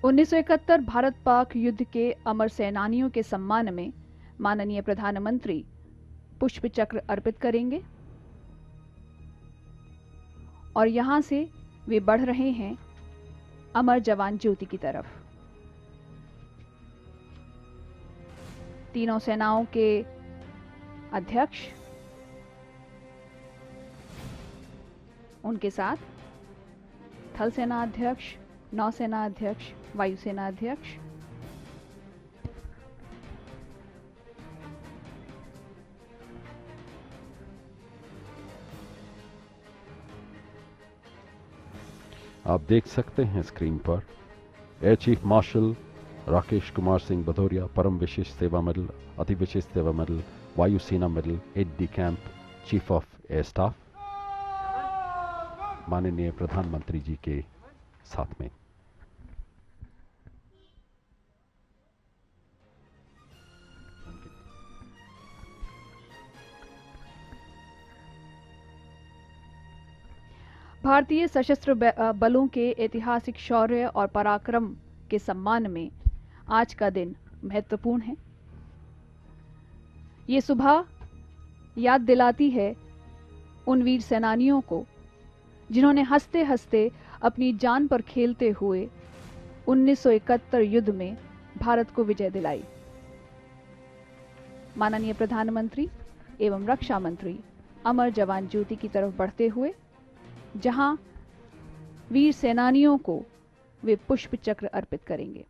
1971 भारत पाक युद्ध के अमर सेनानियों के सम्मान में माननीय प्रधानमंत्री पुष्प चक्र अर्पित करेंगे और यहां से वे बढ़ रहे हैं अमर जवान ज्योति की तरफ। तीनों सेनाओं के अध्यक्ष, उनके साथ थल सेना अध्यक्ष, नौसेना अध्यक्ष, वायुसेना अध्यक्ष, आप देख सकते हैं स्क्रीन पर air chief marshal Rakesh Kumar Singh Bhadauria, परम विशिष्ट सेवा मेडल, अति विशिष्ट सेवा मेडल, वायुसेना medal, Ed D camp, chief of air staff, माननीय प्रधानमंत्री जी के साथ में। भारतीय सशस्त्र बलों के ऐतिहासिक शौर्य और पराक्रम के सम्मान में आज का दिन महत्वपूर्ण है। ये सुबह याद दिलाती है उन वीर सेनानियों को जिन्होंने हंसते हंसते अपनी जान पर खेलते हुए 1971 युद्ध में भारत को विजय दिलाई। माननीय प्रधानमंत्री एवं रक्षा मंत्री अमर जवान ज्योति की तरफ बढ़ते हुए जहां वीर सेनानियों को वे पुष्प चक्र अर्पित करेंगे।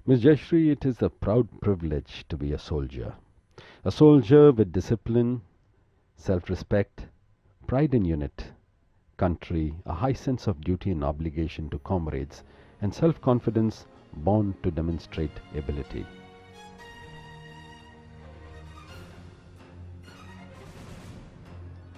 Ms. Jayashree, it is a proud privilege to be a soldier with discipline, self-respect, pride in unit, country, a high sense of duty and obligation to comrades, and self-confidence born to demonstrate ability.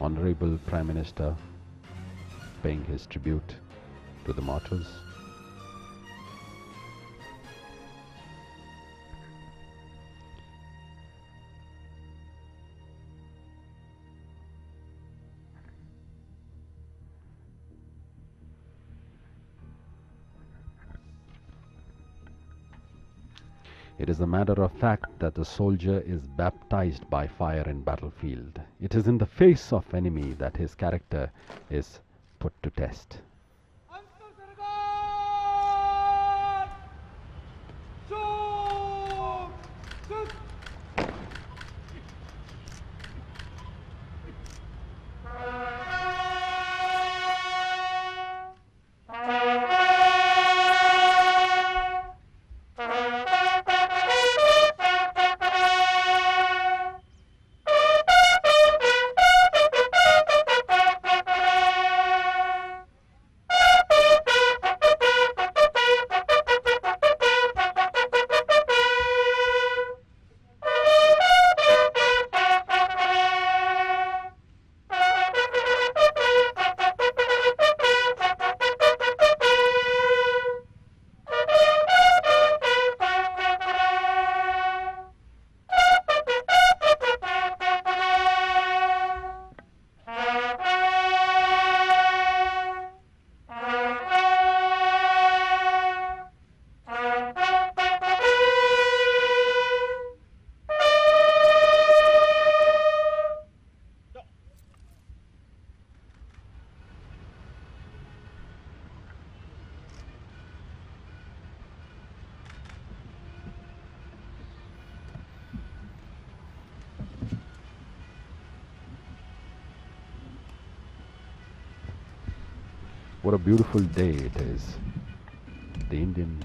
Honorable Prime Minister paying his tribute to the martyrs. It is a matter of fact that the soldier is baptized by fire in battlefield. It is in the face of enemy that his character is put to test. What a beautiful day it is. The Indian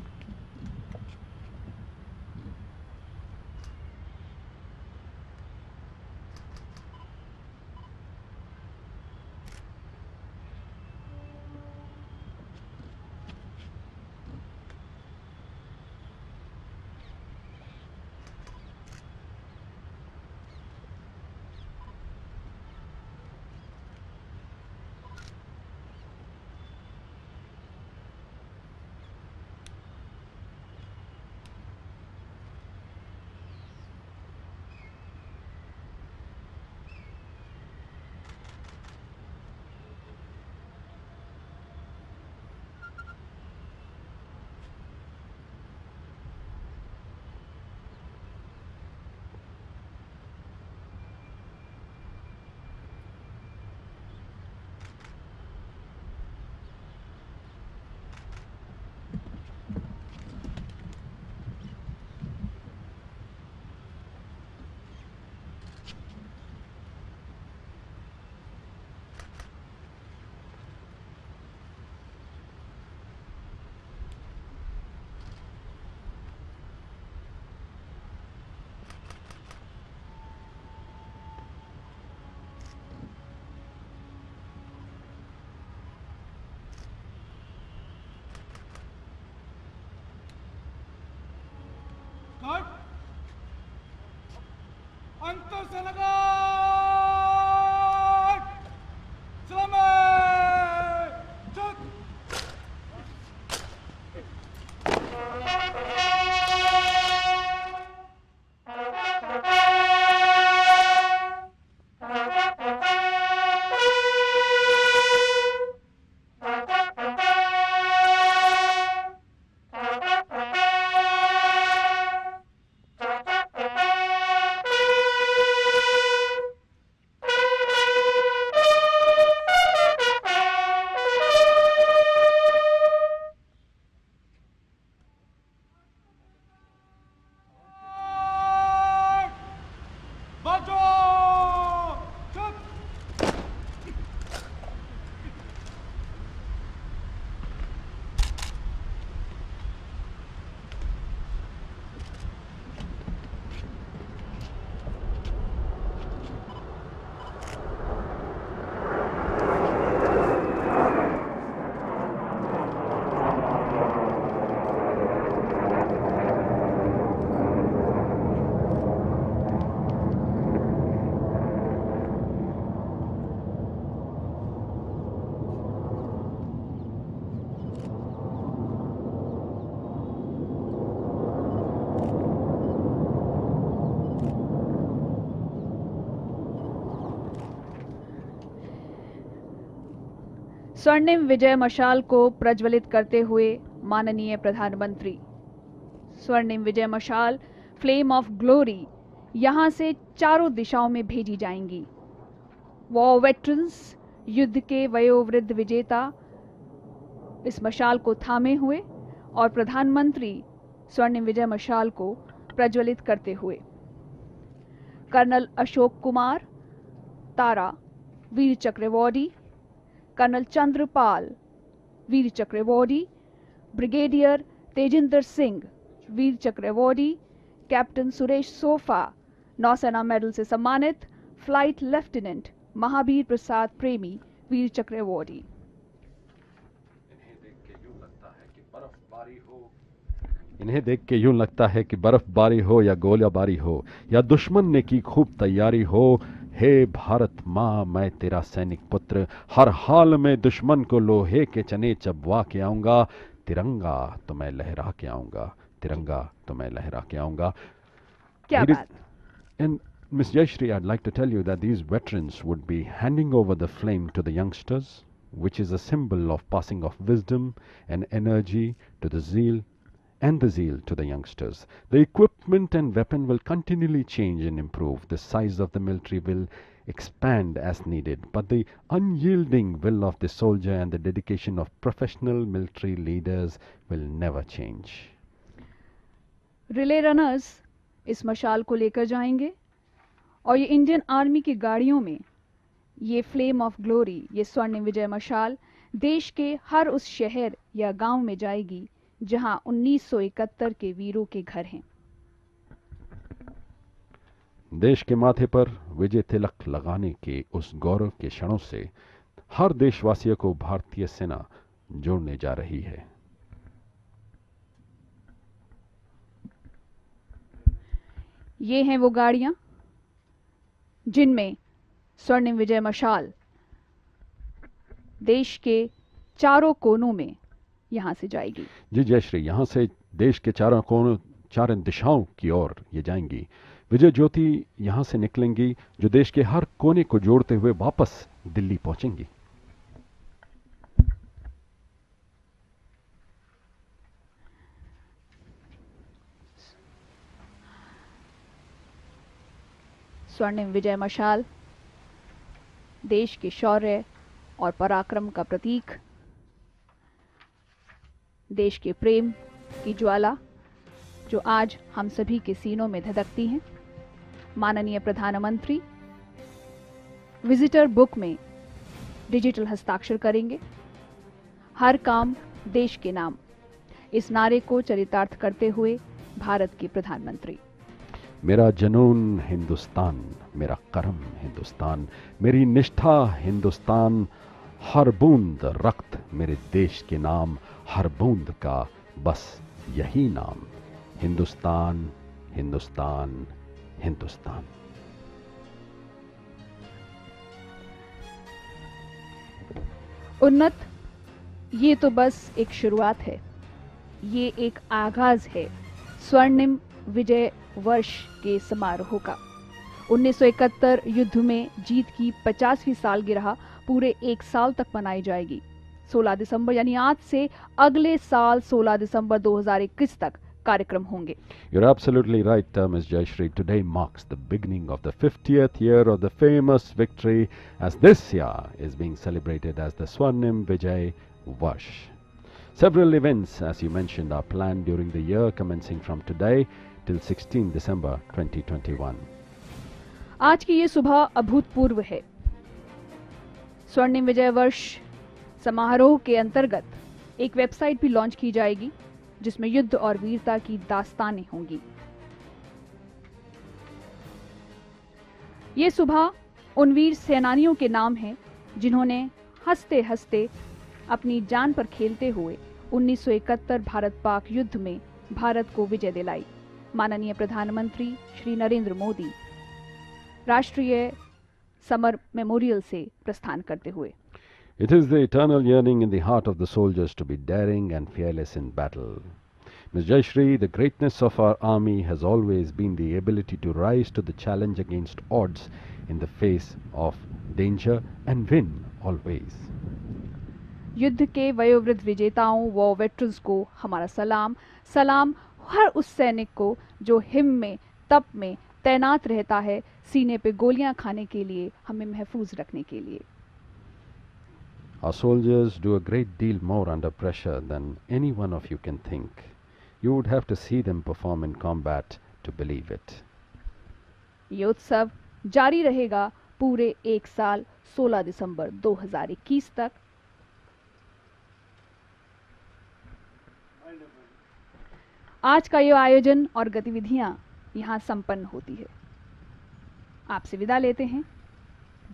स्वर्णिम विजय मशाल को प्रज्वलित करते हुए माननीय प्रधानमंत्री। स्वर्णिम विजय मशाल, फ्लेम ऑफ ग्लोरी, यहां से चारों दिशाओं में भेजी जाएंगी। वॉर वेटरन्स, युद्ध के वयोवृद्ध विजेता इस मशाल को थामे हुए और प्रधानमंत्री स्वर्णिम विजय मशाल को प्रज्वलित करते हुए। कर्नल अशोक कुमार तारा, वीर चक्र अवॉर्डी, कर्नल चंद्रपाल, वीर चक्र अवॉर्डी, ब्रिगेडियर तेजिंदर सिंह, वीर चक्र अवॉर्डी, कैप्टन सुरेश सोफा, नौसेना मेडल से सम्मानित फ्लाइट लेफ्टिनेंट महावीर प्रसाद प्रेमी, वीर चक्र अवॉर्डी। इन्हें देख के यूं लगता है कि बर्फबारी हो या गोलीबारी हो या दुश्मन ने की खूब तैयारी हो, हे भारत माँ मैं तेरा सैनिक पुत्र, हर हाल में दुश्मन को लोहे के चने चबवा के आऊंगा, तिरंगा तो मैं लहरा के आऊंगा, तिरंगा तो मैं लहरा के आऊंगा। क्या बात। And Miss Jayashree, I'd like to tell you that these veterans would be handing over the flame to the youngsters, which is a symbol of passing of wisdom and energy to the zeal to the youngsters. The equipment and weapon will continually change and improve. The size of the military will expand as needed, but the unyielding will of the soldier and the dedication of professional military leaders will never change. Relay runners इस मशाल को लेकर जाएंगे और ये Indian army की गाड़ियों में ये फ्लेम ऑफ ग्लोरी, ये स्वर्णिम विजय मशाल देश के हर उस शहर या गांव में जाएगी जहां 1971 के वीरों के घर हैं। देश के माथे पर विजय तिलक लगाने के उस गौरव के क्षणों से हर देशवासियों को भारतीय सेना जोड़ने जा रही है। ये हैं वो गाड़ियां जिनमें स्वर्णिम विजय मशाल देश के चारों कोनों में यहां से जाएगी। जी जयश्री, यहां से देश के चारों कोनों, चारों दिशाओं की ओर ये जाएंगी। विजय ज्योति यहां से निकलेंगी जो देश के हर कोने को जोड़ते हुए वापस दिल्ली पहुंचेंगी। स्वर्णिम विजय मशाल देश के शौर्य और पराक्रम का प्रतीक, देश के प्रेम की ज्वाला जो आज हम सभी के सीनों में धधकती हैं। माननीय प्रधानमंत्री विजिटर बुक में डिजिटल हस्ताक्षर करेंगे। हर काम देश के नाम, इस नारे को चरितार्थ करते हुए भारत के प्रधानमंत्री। मेरा जनून हिंदुस्तान, मेरा कर्म हिंदुस्तान, मेरी निष्ठा हिंदुस्तान, हर बूंद रक्त मेरे देश के नाम, हर बूंद का बस यही नाम, हिंदुस्तान हिंदुस्तान हिंदुस्तान। उन्नत, ये तो बस एक शुरुआत है, ये एक आगाज है स्वर्णिम विजय वर्ष के समारोह का। 1971 युद्ध में जीत की 50वीं सालगिरह पूरे एक साल तक मनाई जाएगी। 16 दिसंबर यानी आज से अगले साल 16 दिसंबर 2021 तक कार्यक्रम होंगे। You're absolutely right, Ms. Jayashree. Today marks the beginning of the 50th year of the famous victory, as this year is being celebrated as the Swarnim Vijay Varsh. Several events, as you mentioned, are planned during the year, commencing from today till 16 December 2021. आज की ये सुबह अभूतपूर्व है। स्वर्णिम विजय वर्ष समारोह के अंतर्गत एक वेबसाइट भी लॉन्च की जाएगी जिसमें युद्ध और वीरता की दास्तानें होंगी। ये सुबह उन वीर सेनानियों के नाम है जिन्होंने हंसते हंसते अपनी जान पर खेलते हुए 1971 भारत पाक युद्ध में भारत को विजय दिलाई। माननीय प्रधानमंत्री श्री नरेंद्र मोदी राष्ट्रीय समर मेमोरियल से प्रस्थान करते हुए। It is the eternal yearning in the heart of the soldiers to be daring and fearless in battle. Ms. Jayashree, the greatness of our army has always been the ability to rise to the challenge against odds in the face of danger and win always. युद्ध के वयोवृद्ध विजेताओं war veterans को हमारा सलाम। सलाम हर उस सैनिक को जो हिम में तप में तैनात रहता है सीने पे गोलियां खाने के लिए, हमें महफूज रखने के लिए। Our soldiers do a great deal more under pressure than any one of you can think. You would have to see them perform in combat to believe it. ये उत्सव जारी रहेगा पूरे 1 साल 16 दिसंबर 2021 तक। आज का ये आयोजन और गतिविधियां यहाँ संपन्न होती है। आपसे विदा लेते हैं।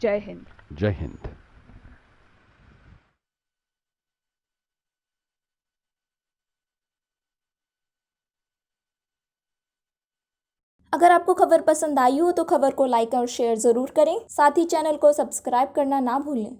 जय हिंद। Jai Hind. अगर आपको खबर पसंद आई हो तो खबर को लाइक और शेयर ज़रूर करें। साथ ही चैनल को सब्सक्राइब करना ना भूलें।